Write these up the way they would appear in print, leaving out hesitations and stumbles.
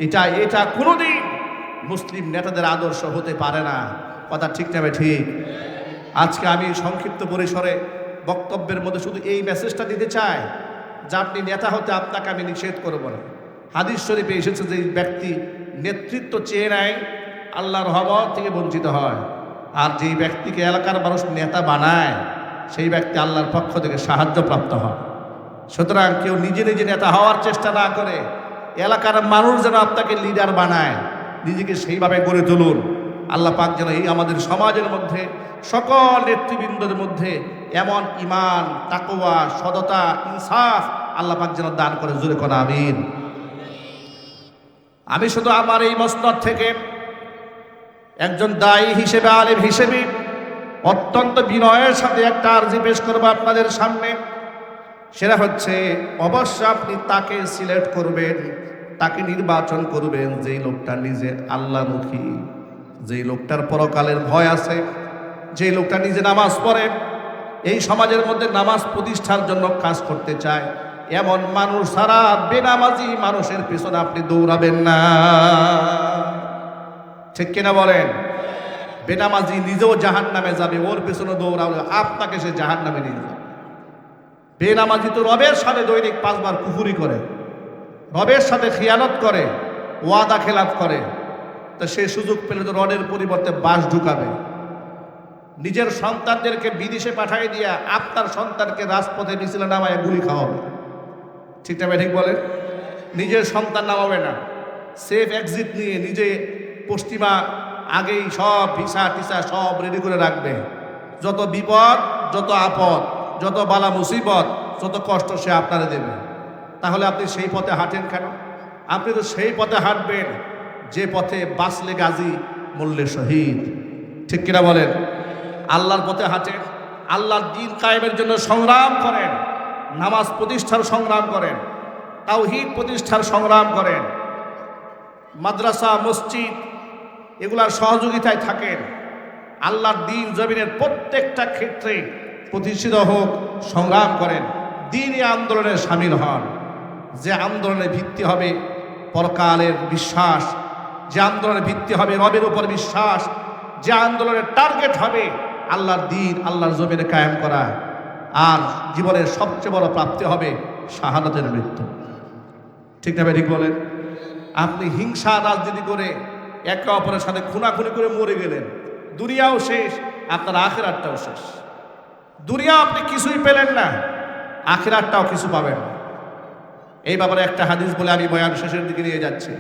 এটা এটা কোনোদিন মুসলিম নেতাদের আদর্শ হতে পারে না। কথা ঠিক না ঠিক? আজকে আমি সংক্ষিপ্ত পরিসরে বক্তব্যের মধ্যে শুধু এই মেসেজটা দিতে চাই যে আপনি নেতা হতে আপনাকে আমি নিষেধ করব না। হাদিস শরীফে এসেছে যে ব্যক্তি নেতৃত্ব চেয়ে নেয় আল্লাহর রহমত থেকে বঞ্চিত হয়, আর যেই ব্যক্তিকে এলাকার মানুষ নেতা বানায় সেই ব্যক্তি আল্লাহর পক্ষ থেকে সাহায্য প্রাপ্ত হয়। সুতরাং কেউ নিজে নিজে নেতা হওয়ার চেষ্টা না করে এলাকার মানুষ যেন আপনাকে লিডার বানায়, নিজেকে সেইভাবে গড়ে তুলুন। আল্লাহ পাক যেন এই আমাদের সমাজের মধ্যে সকল নেতৃবৃন্দদের মধ্যে এমন ঈমান, তাকওয়া, সততা, ইনসাফ আল্লাহ পাক যেন দান করে। জোরে কোন আমিন। আমি শুধু আমার এই মসনদ থেকে একজন দায়ী হিসেবে, আলেম হিসেবে অত্যন্ত বিনয়ের সাথে একটা আরজি পেশ করবো আপনাদের সামনে। সেটা হচ্ছে অবশ্যই আপনি তাকে সিলেক্ট করবেন, তাকে নির্বাচন করবেন যেই লোকটা নিজে আল্লাহমুখী, যেই লোকটার পরকালের ভয় আছে, যেই লোকটা নিজে নামাজ পড়ে, এই সমাজের মধ্যে নামাজ প্রতিষ্ঠার জন্য কাজ করতে চায়। এমন মানুষ ছাড়া বেনামাজি মানুষের পিছনে আপনি দৌড়াবেন না। ঠিক কিনা বলেন? বেনামাজি নিজেও জাহান্নামে যাবে, ওর পেছনে দৌড়াবে আপনাকে সে জাহান্নামে নিয়ে যাবে। বেনামাজি তো রবের সাথে দৈনিক 5 বার কুফরি করে, রবের সাথে খিয়ানত করে, ওয়াদা খেলাফ করে, তো সে সুযোগ পেলে তো রডের পরিবর্তে বাঁশ ঢুকাবে। নিজের সন্তানদেরকে বিদেশে পাঠিয়ে দিয়া আপনার সন্তানকে রাজপথে মিছিলে নামায় গুলি খাওয়াবে। ঠিক না ঠিক বলেন? নিজের সন্তান নামাবে না, সেফ এক্সিট নিয়ে নিজে পশ্চিমা আগেই সব ভিসা টিসা সব রেডি করে রাখবে। যত বিপদ, যত আপদ, যত বালা মুসিবত, যত কষ্ট সে আপনারা দেবে। তাহলে আপনি সেই পথে হাঁটেন কেন? আপনি তো সেই পথে হাঁটবেন যে পথে বাঁচলে গাজী, মরলে শহীদ। ঠিক কিনা বলেন? আল্লাহর পথে হাঁটেন, আল্লাহর দ্বীন কায়েমের জন্য সংগ্রাম করেন, নামাজ প্রতিষ্ঠার সংগ্রাম করেন, তাওহীদ প্রতিষ্ঠার সংগ্রাম করেন, মাদ্রাসা মসজিদ এগুলার সহযোগিতায় থাকেন। আল্লাহর দ্বীন জমিনের প্রত্যেকটা ক্ষেত্রে প্রতিষ্ঠিত হোক, সংগ্রাম করেন, দ্বীনি আন্দোলনে সামিল হন। যে আন্দোলনের ভিত্তি হবে পরকালের বিশ্বাস, যে আন্দোলনের ভিত্তি হবে রবের উপর বিশ্বাস, যে আন্দোলনের টার্গেট হবে আল্লাহর দ্বীন, আল্লাহর জমিনে কায়েম করা, আর জীবনের সবচেয়ে বড় প্রাপ্তি হবে শাহাদাতের মৃত্যু। ঠিক না ঠিক বলেন? আপনি হিংসা রাজনীতি করে একে অপরের সাথে খুনাখুনি করে মরে গেলেন, দুনিয়াও শেষ, আপনার আখিরাতটাও শেষ। দুনিয়া আপনি কিছুই পেলেন না, আখিরাতটাও কিছু পাবেন না। এই ব্যাপারে একটা হাদিস বলে আমি বয়ান শেষের দিকে নিয়ে যাচ্ছি।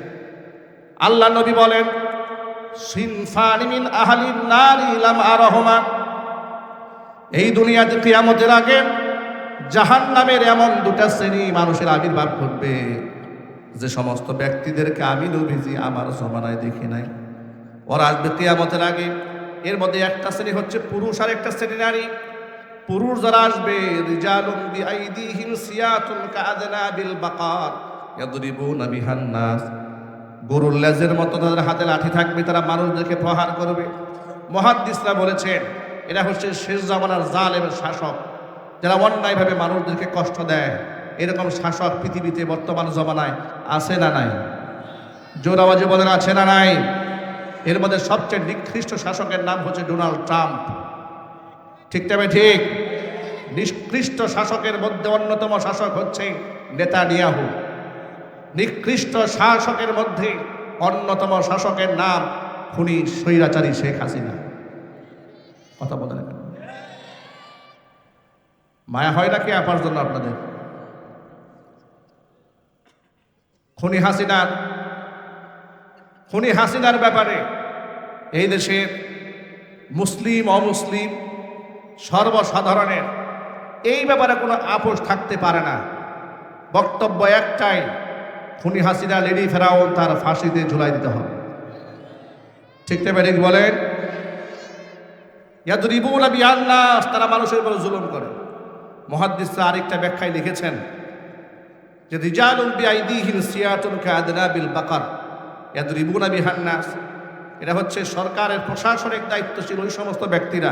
আল্লাহ নবী বলেন, সিনফানি মিন আহলিন নারি লাম আরহুমা, এই দুনিয়াতে কিয়ামতের আগে জাহান্নামের এমন 2টা শ্রেণী মানুষের আবির্ভাব ঘটবে যে সমস্ত ব্যক্তিদেরকে আমি নবীজি আমার জমানায় দেখি নাই। ওরা আসবে কিয়ামতের আগে। এর মধ্যে একটা শ্রেণী হচ্ছে পুরুষ আর একটা শ্রেণী নারী। পুরুষ যারা আসবে, রিজালুম বিআইদিহিম সিয়াতুন কাআদনাবিল বাকার ইয়াদরিবুনা বিহান নাস, গরুর লেজের মতো তাদের হাতে লাঠি থাকবে, তারা মানুষদেরকে প্রহার করবে। মুহাদ্দিসরা বলেছেন এরা হচ্ছে শেষ জামানার জালেম শাসক, যারা অন্যায়ভাবে মানুষদেরকে কষ্ট দেয়। এরকম শাসক পৃথিবীতে বর্তমান জমানায় আছে না নাই? জোর আওয়াজে বলেন আছে না নাই? এর মধ্যে সবচেয়ে নিকৃষ্ট শাসকের নাম হচ্ছে ডোনাল্ড ট্রাম্প। ঠিক তবে ঠিক? নিকৃষ্ট শাসকের মধ্যে অন্যতম শাসক হচ্ছে নেতানিয়াহু। নিকৃষ্ট শাসকের মধ্যে অন্যতম শাসকের নাম খুনি স্বৈরাচারী শেখ হাসিনা। কথা বলেন কেন? মায়া হয় নাকি আপার জন্য আপনাদের? খুনি হাসিনার ব্যাপারে এই দেশের মুসলিম অমুসলিম সর্বসাধারণের এই ব্যাপারে কোনো আপোষ থাকতে পারে না। বক্তব্য একটাই, খুনি হাসিনা লেডি ফেরাউন, তার ফাঁসিতে ঝুলাই দিতে হবে। ঠিক না ঠিক বলেন? ইয়াদরিবুনা বিহান নাস, তারা মানুষের উপর জুলুম করে। মুহাদ্দিসরা আরেকটা ব্যাখ্যায় লিখেছেন যে রিজালুম বিআইদিহিম সিয়াতুন কাআদনাবিল বাকার ইয়াদরিবুনা বিহান নাস, এটা হচ্ছে সরকারের প্রশাসনিক দায়িত্বশীল ওই সমস্ত ব্যক্তিরা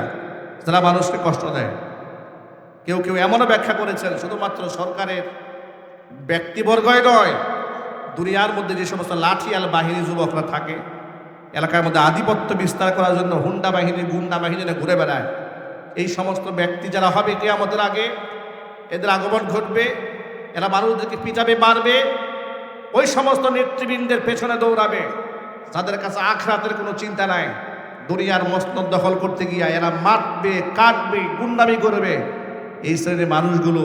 যারা মানুষকে কষ্ট দেয়। কেউ কেউ এমনও ব্যাখ্যা করেছেন শুধুমাত্র সরকারের ব্যক্তিবর্গই নয়, দুনিয়ার মধ্যে যে সমস্ত লাঠিয়াল বাহিনী যুবকরা থাকে, এলাকার মধ্যে আধিপত্য বিস্তার করার জন্য হুন্ডা বাহিনী গুন্ডা বাহিনীরা ঘুরে বেড়ায়, এই সমস্ত ব্যক্তি যারা হবে কিয়ামতের আগে, এদের আগমন ঘটবে, এরা মানুষদেরকে পিটাবে, মারবে, ওই সমস্ত নেতৃবৃন্দের পেছনে দৌড়াবে যাদের কাছে আখিরাতের কোনো চিন্তা নাই। দুনিয়ার মসনদ দখল করতে গিয়া এরা মারবে, কাটবে, গুন্ডামি করবে। এই শ্রেণীর মানুষগুলো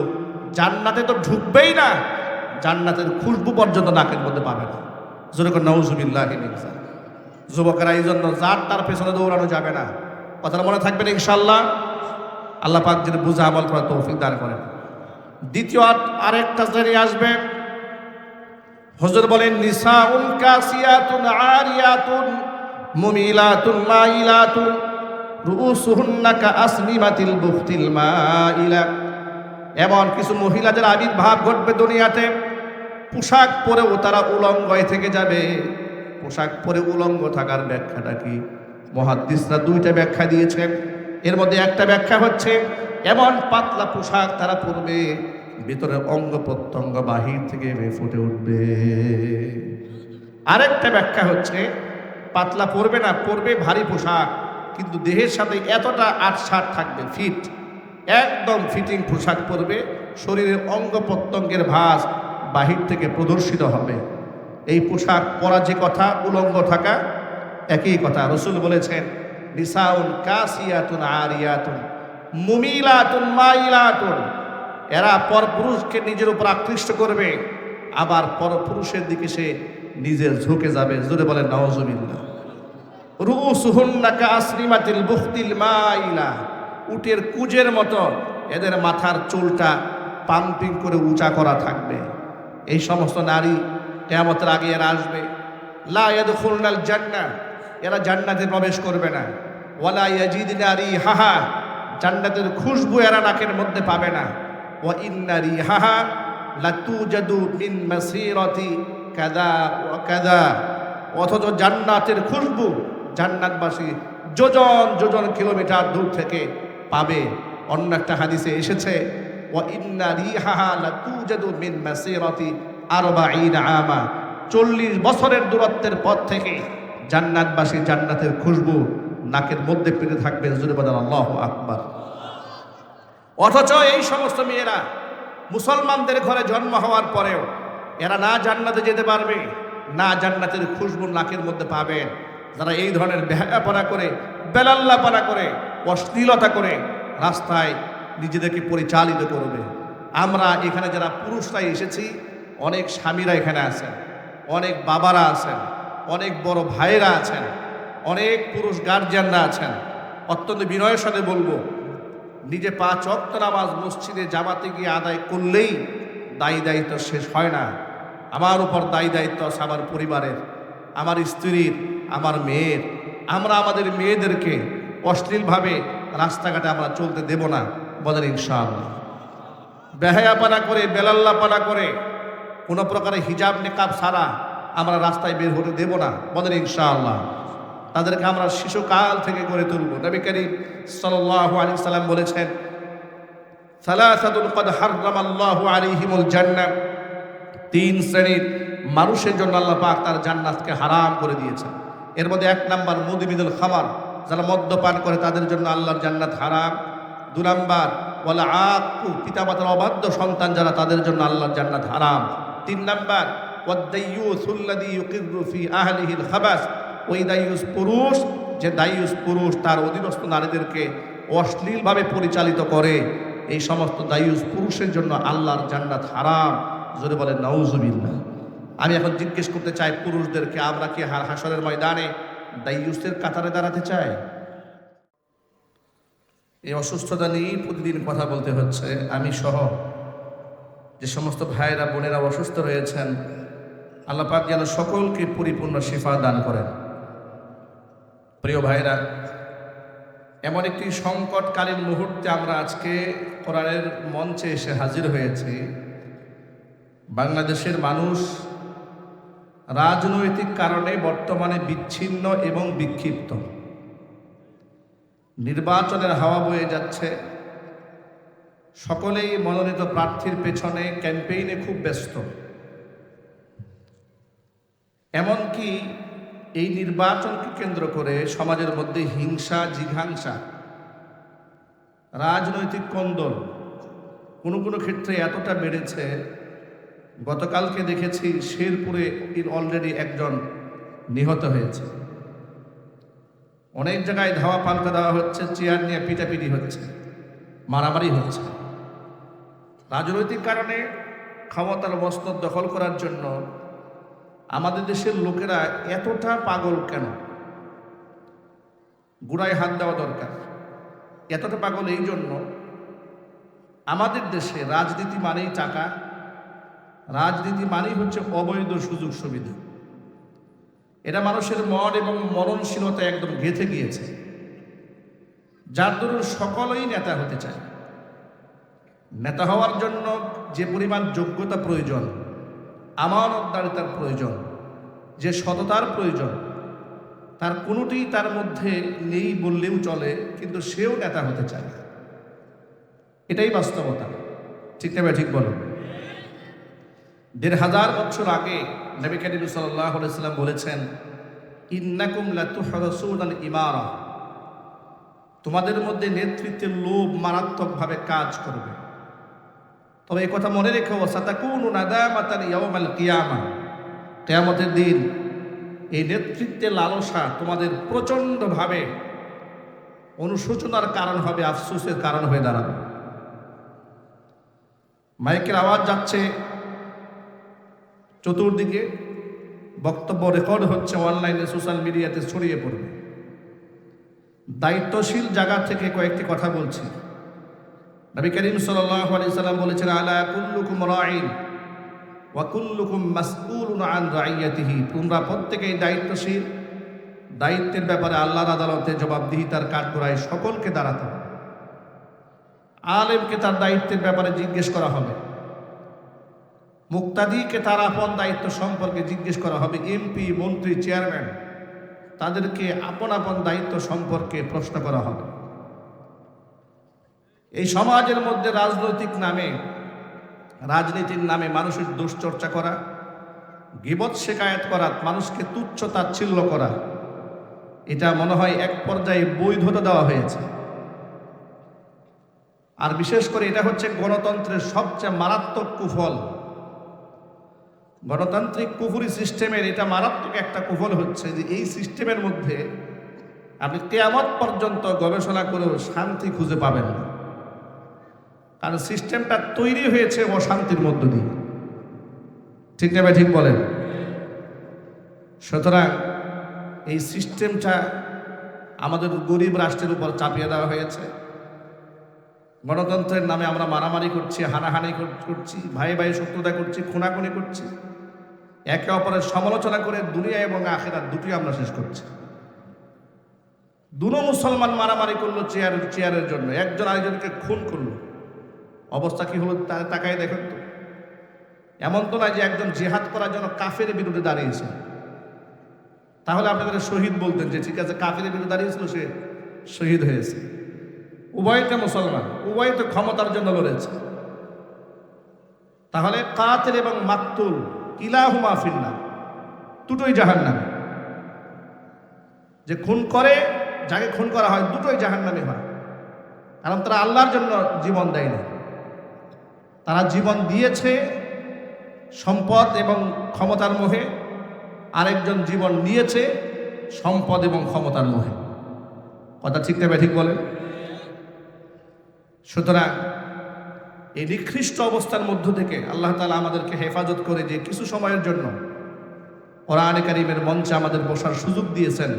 জান্নাতে তো ঢুকবেই না, জান্নাতের খুশবু পর্যন্ত নাকের মধ্যে পাবে না। যেরকম নাউজুবিল্লাহ। যুবকেরা এই জন্য যার তার পেছনে দৌড়ানো যাবে না। কথাটা মনে থাকবেন ইনশাআল্লাহ। আল্লাহ পাক যেন বুঝা আমল করার তৌফিক দান করেন। দ্বিতীয় আরেকটা শ্রেণী আসবে, হুজুর বলেন নিসাউন কাসিয়াতুন আরিয়াতুন মুমিলাতুন মাইলাতুন রুউসুহুন্না কাআসনিমাতিল বুখতিল মাইলা। এমন কিছু মহিলাদের আবির্ভাব ঘটবে দুনিয়াতে, পোশাক পরেও তারা উলঙ্গ থেকে যাবে। পোশাক পরে উলঙ্গ থাকার ব্যাখ্যাটা কি? মুহাদ্দিসরা দুইটা ব্যাখ্যা দিয়েছেন। এর মধ্যে একটা ব্যাখ্যা হচ্ছে এমন পাতলা পোশাক তারা পরবে, ভিতরের অঙ্গ প্রত্যঙ্গ বাহির থেকে ফুটে উঠবে। আরেকটা ব্যাখ্যা হচ্ছে পাতলা পরবে না, পরবে ভারী পোশাক, কিন্তু দেহের সাথে এতটা আটসাট থাকবে, ফিট, একদম ফিটিং পোশাক পরবে, শরীরের অঙ্গ প্রত্যঙ্গের ভাঁজ বাহির থেকে প্রদর্শিত হবে। এই পোশাক পরা যে কথা, উলঙ্গ থাকা একই কথা। রাসূল বলেছেন নিসাউন কাসিয়াতুন আরিয়াতুন মুমিলাতুন মাইলাতুন। এরা পরপুরুষকে নিজের উপর আকৃষ্ট করবে, আবার পরপুরুষের দিকে সে নিজের ঝুঁকে যাবে। জোরে বলেন নাউজুবিল্লাহ। রুউসুহুন্না কাআসনিমাতিল বুখতিল মাইলা। উটের কুজের মতো এদের মাথার চুলটা পাম্পিং করে উঁচা করা থাকবে। এই সমস্ত নারী কিয়ামতের আগে এরা আসবে। লা ইয়াদখুলনাল জান্নাহ, এরা জান্নাতে প্রবেশ করবে না। ওয়ালা ইয়াজিদনা রিহাহা, জান্নাতের খুশবু এরা নাকের মধ্যে পাবে না। ওয়া ইন্না রিহাহা লাতুজাদু মিন মাসিরাতি কাযা ওয়া কাযা। অথচ জান্নাতের খুশবু জান্নাতবাসী যোজন যোজন কিলোমিটার দূর থেকে পাবে। অন্য একটা হাদিসে এসেছে ওয়া ইন্না রিহাহা লাতুজাদু মিন মাসিরাতি 40 আমা। 40 বছরের দূরত্বের পথ থেকে জান্নাতবাসী জান্নাতের খুশবু নাকের মধ্যে পেতে থাকবে। জোরে বলেন আল্লাহু আকবার। অথচ এই সমস্ত মেয়েরা মুসলমানদের ঘরে জন্ম হওয়ার পরেও এরা না জান্নাতে যেতে পারবে, না জান্নাতের খুশবু নাকের মধ্যে পাবেন। যারা এই ধরনের বেহায়াপনা করে, বেলাল্লাপনা করে, অশ্লীলতা করে রাস্তায় নিজেদেরকে পরিচালিত করবে। আমরা এখানে যারা পুরুষরাই এসেছি, অনেক স্বামীরা এখানে আছেন, অনেক বাবারা আছেন, অনেক বড় ভাইয়েরা আছেন, অনেক পুরুষ গার্জিয়ানরা আছেন। অত্যন্ত বিনয়ের সাথে বলবো, নিজে 5 ওয়াক্ত নামাজ মসজিদে জামাতে গিয়ে আদায় করলেই দায়ী দায়িত্ব শেষ হয় না। আমার উপর দায়ী দায়িত্ব আছে আমার পরিবারের, আমার স্ত্রীর, আমার মেয়ের। আমরা আমাদের মেয়েদেরকে অশ্লীলভাবে রাস্তাঘাটে আমরা চলতে দেব না। বলেন ইনশাআল্লাহ। বেহায়াপনা করে, বেলাল্লাপনা করে, কোনো প্রকারের হিজাব নিকাব ছাড়া আমরা রাস্তায় বের হতে দেব না। বলেন ইনশাআল্লাহ। তাদেরকে আমরা শিশুকাল থেকে গড়ে তুলব। নবী করিম সাল্লাল্লাহু আলাইহি সাল্লাম বলেছেন সালাসাতুন ক্বাদ হাররামাল্লাহু আলাইহিমুল জান্নাহ। 3 শ্রেণীর মানুষের জন্য আল্লাহ পাক তার জান্নাতকে হারাম করে দিয়েছেন। এর মধ্যে 1 নাম্বার মুদমিনুল খামার, যারা মদ্যপান করে তাদের জন্য আল্লাহর জান্নাত হারাম। 2 নাম্বার ওয়ালা আক্কু, পিতামাতার অবাধ্য সন্তান যারা, তাদের জন্য আল্লাহর জান্নাত হারাম। 3 নাম্বার ওয়াদ-দাইয়ুসুল্লাযী ইউকিররু ফি আহলিহিল খাবাস, ওই দায়ুস পুরুষ, যে দায়ুস পুরুষ তার অধীনস্থ নারীদেরকে অশ্লীলভাবে পরিচালিত করে, এই সমস্ত দায়ুস পুরুষের জন্য আল্লাহর জান্নাত হারাম। জোরে বলেন নাউজুবিল্লাহ। আমি এখন জিজ্ঞেস করতে চাই পুরুষদেরকে, আমরা কি হাসরের ময়দানে দায়ুসের কাতারে দাঁড়াতে চাই? এই অসুস্থতা নিয়েই প্রতিদিন কথা বলতে হচ্ছে। আমি সহ যে সমস্ত ভাইয়েরা বোনেরা অসুস্থ রয়েছেন, আল্লাহ পাক যেন সকলকে পরিপূর্ণ শিফা দান করেন। প্রিয় ভাইরা, এমন একটি সংকটকালীন মুহূর্তে আমরা আজকে কোরআনের মঞ্চে এসে হাজির হয়েছি। বাংলাদেশের মানুষ রাজনৈতিক কারণে বর্তমানে বিচ্ছিন্ন এবং বিক্ষিপ্ত। নির্বাচনের হাওয়া বয়ে যাচ্ছে, সকলেই মনোনীত প্রার্থীর পেছনে ক্যাম্পেইনে খুব ব্যস্ত। এমনকি এই নির্বাচনকে কেন্দ্র করে সমাজের মধ্যে হিংসা, জিঘাংসা, রাজনৈতিক কোন্দল কোনো কোনো ক্ষেত্রে এতটা বেড়েছে, গতকালকে দেখেছি শেরপুরে অলরেডি একজন নিহত হয়েছে। অনেক জায়গায় ধাওয়া পাল্টা দেওয়া হচ্ছে, চেয়ার নিয়ে পিটাপিটি হচ্ছে, মারামারি হচ্ছে। রাজনৈতিক কারণে ক্ষমতার মসনদ দখল করার জন্য আমাদের দেশের লোকেরা এতটা পাগল কেন? গুড়ায় হাত দেওয়া দরকার। এতটা পাগল এই জন্য, আমাদের দেশে রাজনীতি মানেই টাকা, রাজনীতি মানেই হচ্ছে অবৈধ সুযোগ সুবিধা। এটা মানুষের মন এবং মননশীলতা একদম গেঁথে গিয়েছে, যার দরুন সকলেই নেতা হতে চায়। নেতা হওয়ার জন্য যে পরিমাণ যোগ্যতা প্রয়োজন, আমানতদারিতার প্রয়োজন, যে সততার প্রয়োজন, তার কোনোটিই তার মধ্যে নেই বললেও চলে, কিন্তু সেও নেতা হতে চায়। এটাই বাস্তবতা, ঠিক না? ঠিক বলেন। ১,৫০০ বছর আগে নবী করিম সাল্লাল্লাহু আলাইহি ওয়াসাল্লাম বলেছেন, ইন্নাকুম লাতুহরাসুনাল ইমারা, তোমাদের মধ্যে নেতৃত্বের লোভ মারাত্মকভাবে কাজ করবে। তবে এই কথা মনে রেখো, সাতাকুনু নাদামাতান ইয়াউমাল কিয়ামা, কিয়ামতের দিন এই নেতৃত্বের লালসা তোমাদের প্রচণ্ডভাবে অনুশোচনার কারণ হবে, আফসোসের কারণ হয়ে দাঁড়াবে। মাইকের আওয়াজ যাচ্ছে চতুর্দিকে, বক্তব্য রেকর্ড হচ্ছে, অনলাইনে সোশ্যাল মিডিয়াতে ছড়িয়ে পড়বে। দায়িত্বশীল জায়গা থেকে কয়েকটি কথা বলছি। নবী করিম সাল্লাল্লাহু আলাইহি সাল্লাম বলেছেন, আলা কুল্লুকুম রাঈন ওয়া কুল্লুকুম মাসউলুন আন রাইয়াতিহি, তোমরা প্রত্যেকেই দায়িত্বশীল, দায়িত্বের ব্যাপারে আল্লাহর আদালতে জবাবদিহিতার কাঠগড়ায় সকলকে দাঁড়াতে হবে। আলেমকে তার দায়িত্বের ব্যাপারে জিজ্ঞেস করা হবে, মুক্তাদিকে তার আপন দায়িত্ব সম্পর্কে জিজ্ঞেস করা হবে, এমপি, মন্ত্রী, চেয়ারম্যান, তাদেরকে আপন আপন দায়িত্ব সম্পর্কে প্রশ্ন করা হবে। এই সমাজের মধ্যে রাজনীতির নামে মানুষের দুশ্চর্চা করা, গীবত শেকায়েত করা, মানুষকে তুচ্ছ তাচ্ছিল্য করা, এটা মনে হয় এক পর্যায়ে বৈধতা দেওয়া হয়েছে। আর বিশেষ করে এটা হচ্ছে গণতন্ত্রের সবচেয়ে মারাত্মক কুফল। গণতান্ত্রিক কুফরি সিস্টেমের এটা মারাত্মক একটা কুফল হচ্ছে যে এই সিস্টেমের মধ্যে আপনি কিয়ামত পর্যন্ত গবেষণা করেও শান্তি খুঁজে পাবেন না, কারণ সিস্টেমটা তৈরি হয়েছে অশান্তির মধ্য দিয়ে, ঠিক না? ঠিক বলেন। সুতরাং এই সিস্টেমটা আমাদের গরিব রাষ্ট্রের উপর চাপিয়ে দেওয়া হয়েছে। গণতন্ত্রের নামে আমরা মারামারি করছি, হানাহানি করছি, ভাই ভাই শত্রুতা করছি, খুনাখুনি করছি, একে অপরের সমালোচনা করে দুনিয়া এবং আখিরাত দুটোই আমরা শেষ করছি। দুনো মুসলমান মারামারি করলো চেয়ারের জন্য, একজন আরেকজনকে খুন করলো, অবস্থা কি হলো তাকায় দেখেন তো। এমন তো নয় যে একজন জিহাদ করার জন্য কাফের বিরুদ্ধে দাঁড়িয়েছে, তাহলে আপনাদের শহীদ বলতেন যে ঠিক আছে, কাফের বিরুদ্ধে দাঁড়িয়েছিল, সে শহীদ হয়েছে। উভয়টা মুসলমান, উভয় তো ক্ষমতার জন্য লড়েছে। তাহলে কাতিল এবং মাকতুল কিলাহুমা ফিন্নার, দুটোই জাহান্নামে। যে খুন করে, যাকে খুন করা হয়, দুটোই জাহান্নামে হয়, কারণ তারা আল্লাহর জন্য জীবন দেয়নি। তারা জীবন দিয়েছে সম্পদ এবং ক্ষমতার মোহে, আরেকজন জীবন নিয়েছে সম্পদ এবং ক্ষমতার মোহে। কথা ঠিক না ঠিক বলেন? সুতরাং এই নিকৃষ্ট অবস্থার মধ্য থেকে আল্লাহ তাআলা আমাদেরকে হেফাজত করে যে কিছু সময়ের জন্য কোরআনে কারীমের মঞ্চে আমাদের বসার সুযোগ দিয়েছেন,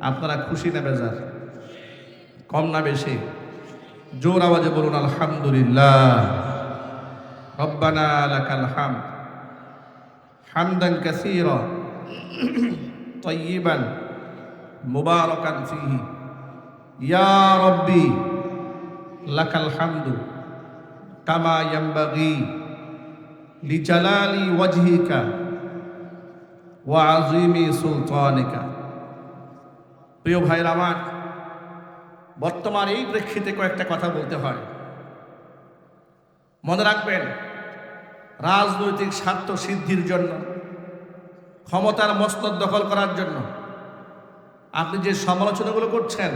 আপনারা খুশি না বেজার? কম না বেশি? জোর আওয়াজে বলুন আলহামদুলিল্লাহ। রব্বানা লাকাল হামদ হামদান কাসীরা তাইয়িবান মুবারাকান ফীহি ইয়া রব্বি লাকাল হামদু কামা ইয়ানবাগি লিজালালি ওয়াজহিকা ওয়া আযীমি সুলতানিকা। প্রিয় ভাইরা আমার, বর্তমান এই প্রেক্ষিতে কয়েকটা কথা বলতে হয়। মনে রাখবেন, রাজনৈতিক স্বার্থ সিদ্ধির জন্য, ক্ষমতার মসনদ দখল করার জন্য আপনি যে সমালোচনাগুলো করছেন,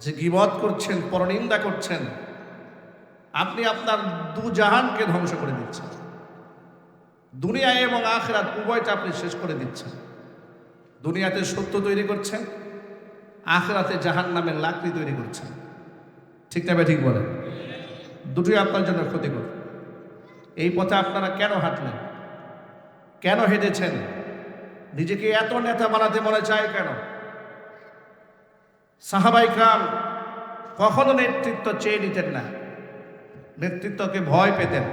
যে গীবত করছেন, পরনিন্দা করছেন, আপনি আপনার দু জাহানকে ধ্বংস করে দিচ্ছেন। দুনিয়া এবং আখিরাত উভয়টা আপনি শেষ করে দিচ্ছেন। দুনিয়াতে সত্য তৈরি করছেন, আখিরাতে জাহান্নামের লাকড়ি তৈরি করছেন। ঠিক না ঠিক বলেন? দুটোই আপনার জন্য ক্ষতিকর। এই পথে আপনারা কেন হাঁটলেন? কেন হেঁটেছেন? নিজেকে এত নেতা বানাতে মনে চায় কেন? সাহাবায়ে কেরাম কখনো নেতৃত্ব চেয়ে নিতেন না, নেতৃত্বকে ভয় পেতেন।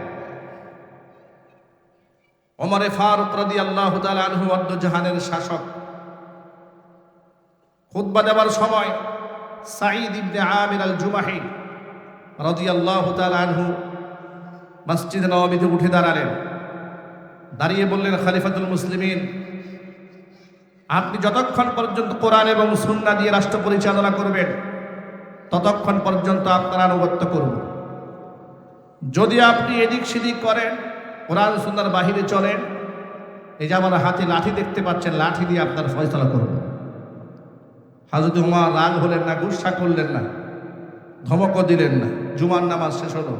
ওমরে ফারুক রাদিয়াল্লাহু তাআলা আনহু অর্ধ জাহানের শাসক, খুতবা দেওয়ার সময় সাঈদ ইবনে আমির আল জুমাহি রাদিয়াল্লাহু তাআলা আনহু মসজিদে নববীতে উঠে দাঁড়ালেন। দাঁড়িয়ে বললেন, খলিফাতুল মুসলিমিন, আপনি যতক্ষণ পর্যন্ত কোরআন এবং সুন্নাহ দিয়ে রাষ্ট্র পরিচালনা করবেন ততক্ষণ পর্যন্ত আপনার আনুগত্য করব। যদি আপনি এদিক সেদিক করেন, কোরআন সুন্নাহর বাহিরে চলেন, এই যে আমার হাতে লাঠি দেখতে পাচ্ছেন, লাঠি দিয়ে আপনার ফয়সালা করব। হযরত ওমর রাগ হলেন না, গুসা করলেন না, ধমকও দিলেন না। জুমার নামাজ শেষ হলো।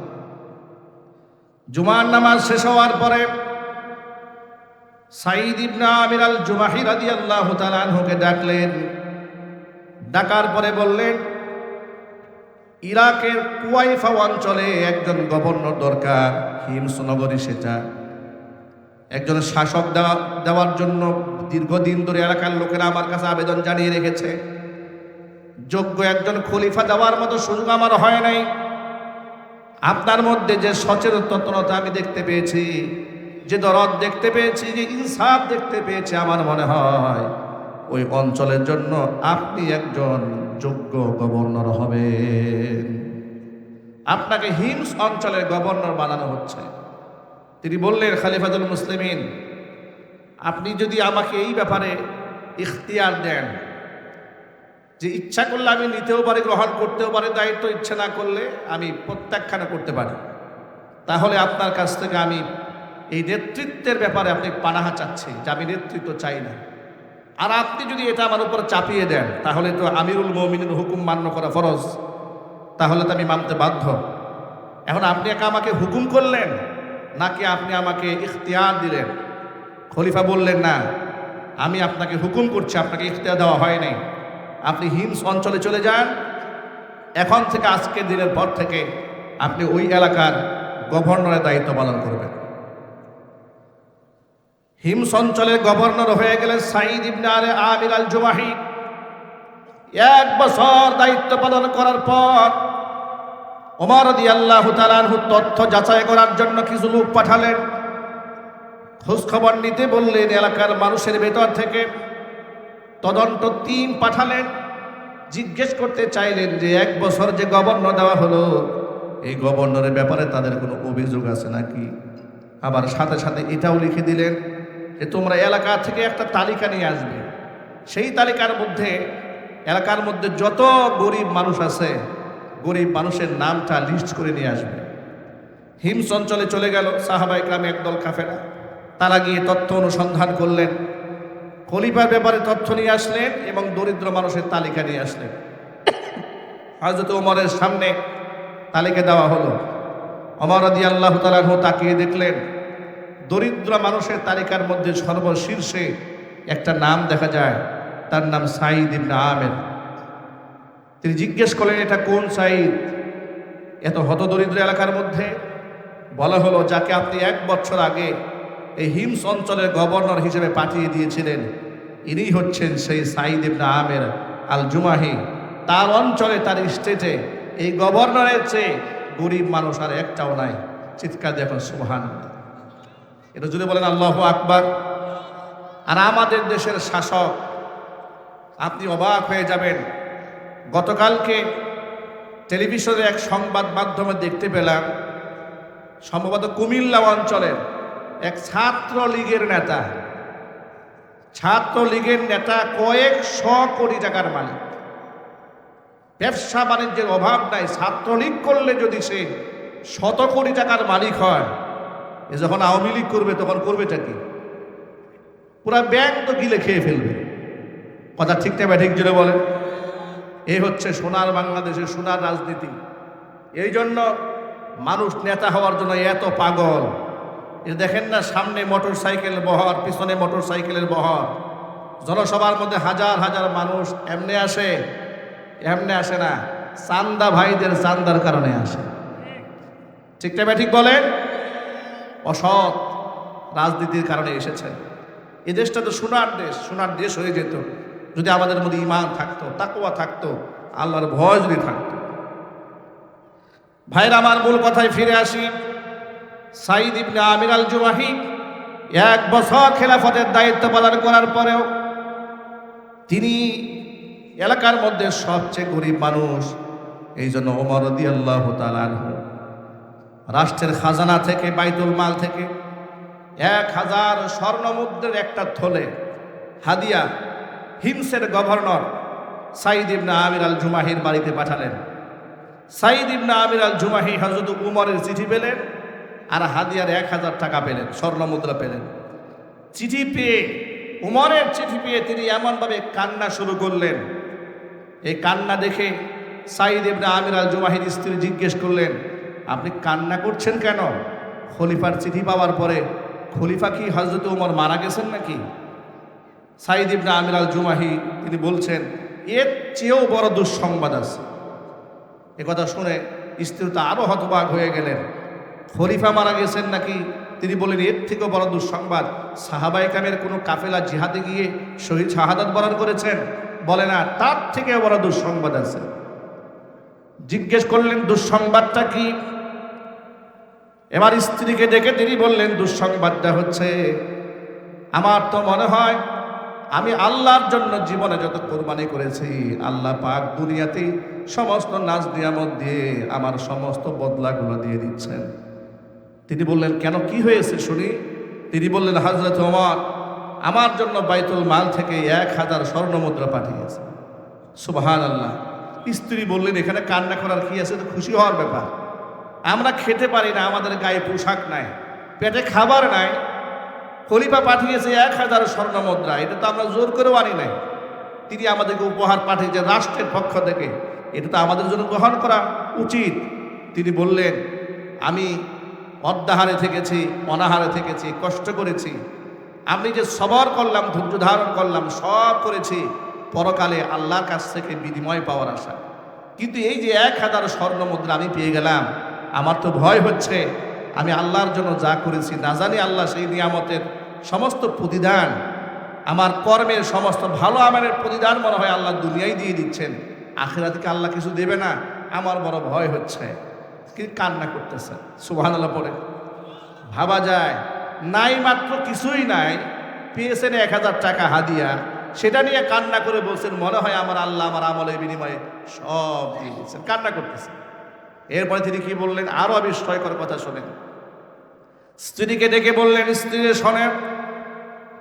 জুমার নামাজ শেষ হওয়ার পরে সাঈদ ইবনে আমির আল জুমাহি রাদিয়াল্লাহু তাআলা আনহুকে ডাকলেন। ডাকার পরে বললেন, ইরাকের কুয়াইফা অঞ্চলে একজন গভর্নর দরকার, হিমস নগরী সেটা। একজন শাসক দেওয়ার জন্য দীর্ঘদিন ধরে এলাকার লোকেরা আমার কাছে আবেদন জানিয়ে রেখেছে। যোগ্য একজন খলিফা দেওয়ার মতো সুযোগ আমার হয় নাই। আপনার মধ্যে যে সচেতনতা আমি দেখতে পেয়েছি, যে দরদ দেখতে পেয়েছি, যে ইনসাফ দেখতে পেয়েছি, আমার মনে হয় ওই অঞ্চলের জন্য আপনি একজন যোগ্য গভর্নর হবেন। আপনাকে হিমস অঞ্চলের গভর্নর বানানো হচ্ছে। তিনি বললেন, খলিফাতুল মুসলিমিন, আপনি যদি আমাকে এই ব্যাপারে ইখতিয়ার দেন, যে ইচ্ছা করলে আমি নিতেও পারি, গ্রহণ করতেও পারি দায়িত্ব, ইচ্ছা না করলে আমি প্রত্যাখ্যান করতে পারি, তাহলে আপনার কাছ থেকে আমি এই নেতৃত্বের ব্যাপারে আপনি পানাহা চাচ্ছি, যে আমি নেতৃত্ব চাই না। আর আপনি যদি এটা আমার উপর চাপিয়ে দেন, তাহলে তো আমিরুল মুমিনিনের হুকুম মান্য করা ফরজ, তাহলে তো আমি মানতে বাধ্য। এখন আপনি একা আমাকে হুকুম করলেন, নাকি আপনি আমাকে ইখতিয়ার দিলেন? খলিফা বললেন, না, আমি আপনাকে হুকুম করছি, আপনাকে ইখতিয়ার দেওয়া হয় নাই। আপনি হিমস অঞ্চলে চলে যান। এখন থেকে আজকের দিনের পর থেকে আপনি ওই এলাকার গভর্নরের দায়িত্ব পালন করবেন। হিমস অঞ্চলের গভর্নর হয়ে গেলেন সাঈদ ইবনে আমির আল জুমাহি। 1 বছর দায়িত্ব পালন করার পর ওমর রাদিয়াল্লাহু তাআলা আনহু তথ্য যাচাই করার জন্য কিছু লোক পাঠালেন। খোঁজ খবর নিতে বললেন, এলাকার মানুষের ভেতর থেকে তদন্ত টিম পাঠালেন। জিজ্ঞেস করতে চাইলেন যে 1 বছর যে গভর্নর দেওয়া হলো, এই গভর্নরের ব্যাপারে তাদের কোনো অভিযোগ আছে নাকি। আবার সাথে সাথে এটাও লিখে দিলেন যে তোমরা এলাকা থেকে একটা তালিকা নিয়ে আসবে। সেই তালিকার মধ্যে এলাকার মধ্যে যত গরিব মানুষ আছে, গরিব মানুষের নামটা লিস্ট করে নিয়ে আসবে। হিমস অঞ্চলে চলে গেল সাহাবায়ে কেরাম একদল কাফেরা। তারা গিয়ে তথ্য অনুসন্ধান করলেন, খলিফার ব্যাপারে তথ্য নিয়ে আসলেন এবং দরিদ্র মানুষের তালিকা নিয়ে আসলেন। হযরত ওমরের সামনে তালিকা দেওয়া হলো। ওমর রাদিয়াল্লাহু তাআলা আনহু তাকিয়ে দেখলেন, দরিদ্র মানুষের তালিকার মধ্যে সর্বশীর্ষে একটা নাম দেখা যায়, তার নাম সাঈদ ইবনে আমির। তিনি জিজ্ঞেস করলেন, এটা কোন সাঈদ এত হতদরিদ্র এলাকার মধ্যে? বলা হলো, যাকে আপনি 1 বছর আগে এই হিমস অঞ্চলের গভর্নর হিসেবে পাঠিয়ে দিয়েছিলেন, ইনি হচ্ছেন সেই সাঈদ ইবনে আমির আল জুমাহি। তার অঞ্চলে, তার স্টেটে এই গভর্নরের চেয়ে গরিব মানুষ আর একটাও নাই। চিৎকার দিয়ে এখন সুবহানাল্লাহ। এটা যদি বলেন আল্লাহু আকবার। আর আমাদের দেশের শাসক, আপনি অবাক হয়ে যাবেন। গতকালকে টেলিভিশনে এক সংবাদ মাধ্যমে দেখতে পেলাম, সম্ভবত কুমিল্লা অঞ্চলের এক ছাত্রলীগের নেতা কয়েকশো কোটি টাকার মালিক। ব্যবসা বাণিজ্যের অভাব নাই, ছাত্রলীগ করলে যদি সে 100 কোটি টাকার মালিক হয়, এ যখন আওয়ামী লীগ করবে তখন করবেটা কি? পুরা ব্যাংক তো গিলে খেয়ে ফেলবে। কথা ঠিক না ঠিক জোরে বলেন? এই হচ্ছে সোনার বাংলাদেশের সোনার রাজনীতি। এই জন্য মানুষ নেতা হওয়ার জন্য এত পাগল। এ দেখেন না, সামনে মোটর সাইকেল বহর, পিছনে মোটর সাইকেলের বহর, জনসভার মধ্যে হাজার হাজার মানুষ এমনি আসে, এমনি আসে না, চান্দা ভাইদের চান্দার কারণে আসে। ঠিক না ঠিক বলেন? অসৎ রাজনীতির কারণে এসেছে। এই দেশটা তো সোনার দেশ, সোনার দেশ হয়ে যেত যদি আমাদের মধ্যে ঈমান থাকতো, তাকওয়া থাকতো, আল্লাহর ভয় যদি থাকতো। ভাইরা আমার, মূল কথায় ফিরে আসি। সাঈদ ইবনে আমির আল জুমাহি 1 বছর খেলাফতের দায়িত্ব পালন করার পরেও তিনি এলাকার মধ্যে সবচেয়ে গরিব মানুষ। এই জন্য ওমর রাদিয়াল্লাহু তাআলা আনহু রাষ্ট্রের খাজানা থেকে, বাইতুল মাল থেকে 1000 স্বর্ণমুদ্রার একটা থলে হাদিয়া হিমসের গভর্নর সাঈদ ইবনে আমির আল জুমাহির বাড়িতে পাঠালেন। সাঈদ ইবনে আমির আল জুমাহি হযরত উমরের চিঠি পেলেন আর হাদিয়ার 1000 টাকা পেলেন, স্বর্ণমুদ্রা পেলেন। চিঠি পেয়ে, উমরের চিঠি পেয়ে তিনি এমনভাবে কান্না শুরু করলেন। এই কান্না দেখে সাঈদ ইবনে আমির আল জুমাহির স্ত্রী জিজ্ঞেস করলেন, আপনি কান্না করছেন কেন? খলিফার চিঠি পাওয়ার পরে খলিফা কি হযরত উমর মারা গেছেন নাকি? সাঈদ ইবনে আমির আল জুমাহি তিনি বলছেন, এর চেয়েও বড় দুঃসংবাদ আছে। একথা শুনে স্ত্রী তো আরো হতবাক হয়ে গেলেন। খলিফা মারা গেছেন নাকি? তিনি বললেন, এর থেকেও বড় দুঃসংবাদ, সাহাবায়ে কেরামের কোনো কাফেলা জিহাদে গিয়ে শহীদ শাহাদাত বরণ করেছেন? বলে না, তার থেকে বড় দুঃসংবাদ আছে। জিজ্ঞেস করলেন, দুঃসংবাদটা কি? এবার স্ত্রীকে ডেকে তিনি বললেন, দুঃসংবাদটা হচ্ছে, আমার তো মনে হয় আমি আল্লাহর জন্য জীবনে যত কোরবানি করেছি, আল্লাহ পাক দুনিয়াতে সমস্ত নাজ নিয়ামত দিয়ে আমার সমস্ত বদলাগুলো দিয়ে দিচ্ছেন। তিনি বললেন, কেন, কি হয়েছে শুনি? তিনি বললেন, হযরত ওমর আমার জন্য বাইতুল মাল থেকে 1000 স্বর্ণমুদ্রা পাঠিয়েছে। সুবহানাল্লাহ। স্ত্রী বললেন, এখানে কান্না করার কি আছে? তো খুশি হওয়ার ব্যাপার। আমরা খেতে পারি না, আমাদের গায়ে পোশাক নাই, পেটে খাবার নাই, খলিফা পাঠিয়েছে 1000 স্বর্ণমুদ্রা, এটা তো আমরা জোর করেও আনি নাই। তিনি আমাদেরকে উপহার পাঠিয়েছে রাষ্ট্রের পক্ষ থেকে, এটা তো আমাদের জন্য গ্রহণ করা উচিত। তিনি বললেন, আমি অর্ধাহারে থেকেছি, অনাহারে থেকেছি, কষ্ট করেছি, আমি যে সবর করলাম, ধৈর্য ধারণ করলাম, সব করেছি পরকালে আল্লাহর কাছ থেকে বিনিময় পাওয়ার আশা। কিন্তু এই যে 1000 স্বর্ণমুদ্রা আমি পেয়ে গেলাম, আমার তো ভয় হচ্ছে আমি আল্লাহর জন্য যা করেছি, না জানি আল্লাহ সেই নিয়ামতের সমস্ত প্রতিদান, আমার কর্মের সমস্ত ভালো আমলের প্রতিদান মনে হয় আল্লাহ দুনিয়ায় দিয়ে দিচ্ছেন, আখিরাতে আল্লাহ কিছু দেবে না, আমার বড় ভয় হচ্ছে। কি কান্না করতেছে, সুবহানাল্লাহ পড়ে। ভাবা যায়, নাই মাত্র কিছুই নাই, পেয়েছেন 1000 টাকা হাদিয়া, সেটা নিয়ে কান্না করে বলছেন, মনে হয় আমার আল্লাহ আমার আমলের বিনিময়ে সব দিয়ে দিচ্ছেন, কান্না করতেছে। এরপরে তিনি কি বললেন, আরো বিস্ময়কর কথা শোনেন। স্ত্রীকে ডেকে বললেন, স্ত্রী শোনেন,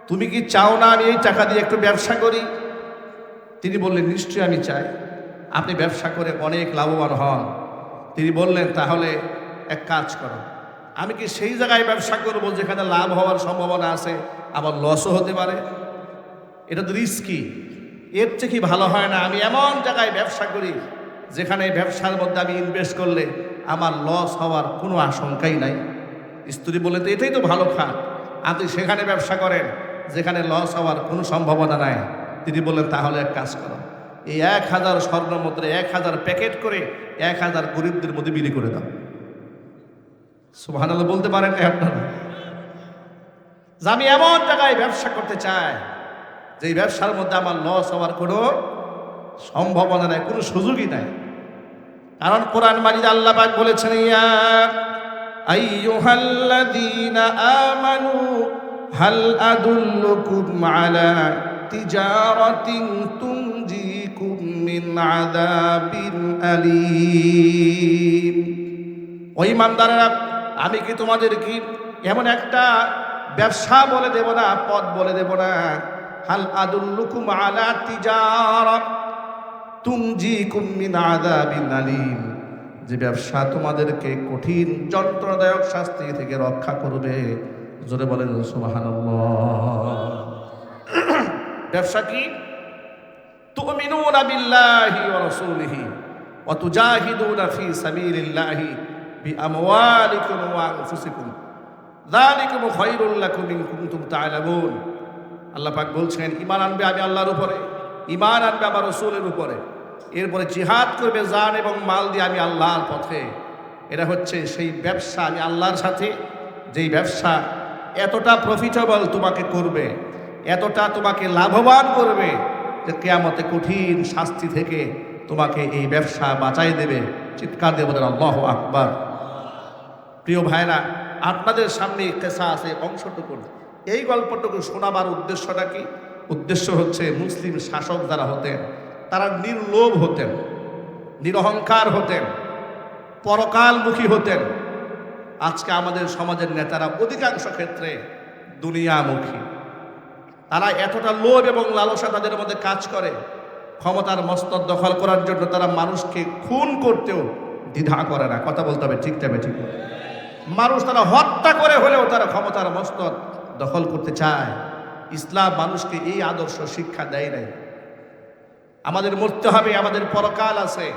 তুমি কি চাও না আমি এই টাকা দিয়ে একটু ব্যবসা করি? তিনি বললেন, নিশ্চয়ই আমি চাই, আপনি ব্যবসা করে অনেক লাভবান হন। তিনি বললেন, তাহলে এক কাজ করো, আমি কি সেই জায়গায় ব্যবসা করব যেখানে লাভ হওয়ার সম্ভাবনা আছে, আবার লসও হতে পারে? এটা তো রিস্কি। এর চেয়ে কি ভালো হয় না আমি এমন জায়গায় ব্যবসা করি যেখানে ব্যবসার মধ্যে আমি ইনভেস্ট করলে আমার লস হওয়ার কোনো আশঙ্কাই নাই? স্ত্রী বলে, তো এটাই তো ভালো খাত, আপনি সেখানে ব্যবসা করেন যেখানে লস হওয়ার কোনো সম্ভাবনা নাই। তিনি বললেন, তাহলে এক কাজ করো, এই 1000 স্বর্ণমুদ্রা 1000 প্যাকেট করে 1000 গরিবদের মধ্যে বিলি করে দাও। সুবহানাল্লাহ বলতে পারেন না আপনারা? যে আমি এমন জায়গায় ব্যবসা করতে চাই যে ব্যবসার মধ্যে আমার লস হওয়ার কোনো সম্ভাবনা নাই, কোনো সুযোগই নাই। কারণ কোরআন মাজিদ আল্লাহ পাক বলেছেন, ইয়া আইয়ুহাল্লাযীনা আমানু হাল আদুল্লুকুম আলা তিজারাতিন তুনজিকুম মিন আযাবিন আলীম। ও ঈমানদারেরা, আমি কি তোমাদের কি এমন একটা ব্যবসা বলে দেব না, পথ বলে দেব না? হাল আদুল্লুকুম আলা তিজারাত তুনজিকুম মিন আযাবিন আলীম, যে ব্যবসা তোমাদেরকে কঠিন যন্ত্রণাদায়ক শাস্তি থেকে রক্ষা করবে। জোরে বলেন সুবহানাল্লাহ। ব্যবসা কি? তুমিনুনা বিল্লাহি ওয়া রাসূলিহি ওয়া তুজাহিদুনা ফি সাবিলিল্লাহি বিআমওয়ালিকুম ওয়া আনফুসিকুম যালিকুম খায়রুল লাকুম ইন কুনতুম তা'লামুন। আল্লাহ পাক বলছেন, ঈমান আনবে আমি আল্লাহর উপরে, ঈমান আনবে আমার রাসূলের উপরে, এরপরে জিহাদ করবে জান এবং মাল দিয়ে আমি আল্লাহর পথে। এটা হচ্ছে সেই ব্যবসা, আমি আল্লাহর সাথে যেই ব্যবসা এতটা প্রফিটেবল তোমাকে করবে, এতটা তোমাকে লাভবান করবে যে কিয়ামতে কঠিন শাস্তি থেকে তোমাকে এই ব্যবসা বাঁচাই দেবে। চিৎকার দিয়ে বলেন আল্লাহু আকবার। প্রিয় ভাইরা, আপনাদের সামনে কেসা আছে অংশটুকু, এই গল্পটুকু শোনাবার উদ্দেশ্যটা কি? উদ্দেশ্য হচ্ছে মুসলিম শাসক যারা হতেন তারা নির্লোভ হতেন, নিরহংকার হতেন, পরকালমুখী হতেন। আজকে আমাদের সমাজের নেতারা অধিকাংশ ক্ষেত্রে দুনিয়ামুখী। তারা এতটা লোভ এবং লালসা তাদের মধ্যে কাজ করে, ক্ষমতার মস্তক দখল করার জন্য তারা মানুষকে খুন করতেও দ্বিধা করে না। কথা বলতে হবে, ঠিক তবে ঠিক। মানুষ তারা হত্যা করে হলেও তারা ক্ষমতার মস্তক দখল করতে চায়। ইসলাম মানুষকে এই আদর্শ শিক্ষা দেয় নাই। আমাদের মরতে হবে, আমাদের পরকাল আছে,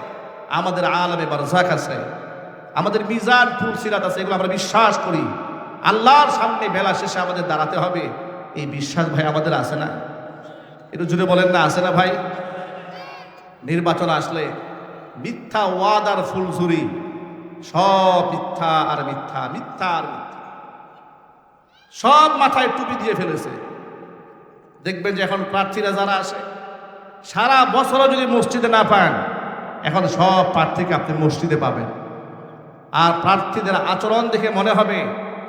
আমাদের আলামে বারজাক আছে, আমাদের মিজান ফুলসিরাত আছে, এগুলো আমরা বিশ্বাস করি। আল্লাহর সামনে বেলা শেষে আমাদের দাঁড়াতে হবে, এই বিশ্বাস ভাই আমাদের আছে না? একটু জুড়ে বলেন না, আছে না ভাই? নির্বাচন আসলে মিথ্যা ওয়াদার ফুলঝুরি, সব মিথ্যা আর মিথ্যা, মিথ্যা আর মিথ্যা, সব মাথায় টুপি দিয়ে ফেলেছে। দেখবেন যে এখন প্রার্থীরা যারা আসে সারা বছরও যদি মসজিদে না পান, এখন সব প্রার্থীকে আপনি মসজিদে পাবেন। আর প্রার্থীদের আচরণ দেখে মনে হবে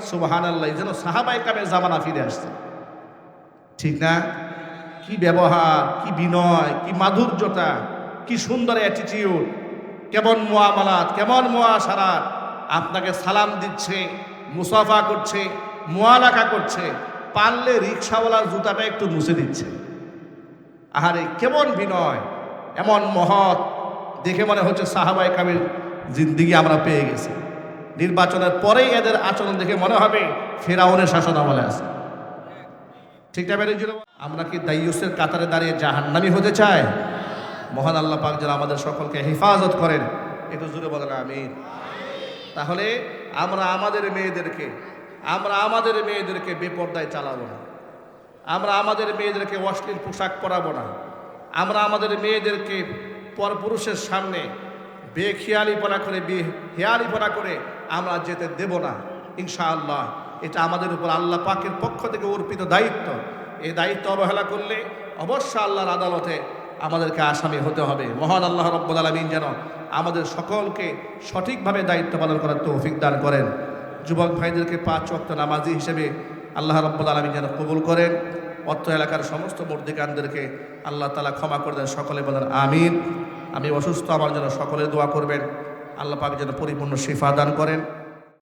সুবহানাল্লাহ, যেন সাহাবায়ে কেরামের জামানা ফিরে আসছে। ঠিক না? কি ব্যবহার, কি বিনয়, কি মাধুর্যতা, কি সুন্দর অ্যাটিটিউড, কেমন মুআমালাত, কেমন মুআশারাত। আপনাকে সালাম দিচ্ছে, মুসাফা করছে, মুআলাকা করছে, পারলে রিকশাওয়ালার জুতাটা একটু মুছে দিচ্ছে। আহারে কেমন বিনয়, এমন মহৎ, দেখে মনে হচ্ছে সাহাবায়ে কেরামের জিন্দেগি আমরা পেয়ে গেছি। নির্বাচনের পরেই এদের আচরণ দেখে মনে হবে ফেরাউনের শাসন আমলে আছে। ঠিক না? আমরা কি দাইয়ুসের কাতারে দাঁড়িয়ে জাহান্নামী হতে চাই? মহান আল্লাহ পাক যেন আমাদের সকলকে হেফাজত করেন। একটু জোরে বলেন আমিন। তাহলে আমরা আমাদের মেয়েদেরকে বেপরদায় চালাবো না, আমরা আমাদের মেয়েদেরকে অশ্লীল পোশাক পরাবো না, আমরা আমাদের মেয়েদেরকে পরপুরুষের সামনে বেখেয়ালিপনা করে, বেহেয়ালিপনা করে আমরা যেতে দেব না ইনশাআল্লাহ। এটা আমাদের উপর আল্লাহ পাকের পক্ষ থেকে অর্পিত দায়িত্ব। এই দায়িত্ব অবহেলা করলে অবশ্য আল্লাহর আদালতে আমাদেরকে আসামি হতে হবে। মহান আল্লাহ রাব্বুল আলামিন যেন আমাদের সকলকে সঠিকভাবে দায়িত্ব পালন করার তৌফিক দান করেন। যুবক ভাইদেরকে 5 ওয়াক্ত নামাজি হিসেবে আল্লাহ রাব্বুল আলামিন যেন কবুল করেন। অত্র এলাকার সমস্ত মুর্দিকানদেরকে আল্লাহ তাআলা ক্ষমা করে দেন। সকলে বলেন আমিন। আমি অসুস্থ, আমার জন্য সকলে দোয়া করবেন। আল্লাহ পাক যেন পরিপূর্ণ শিফা দান করেন।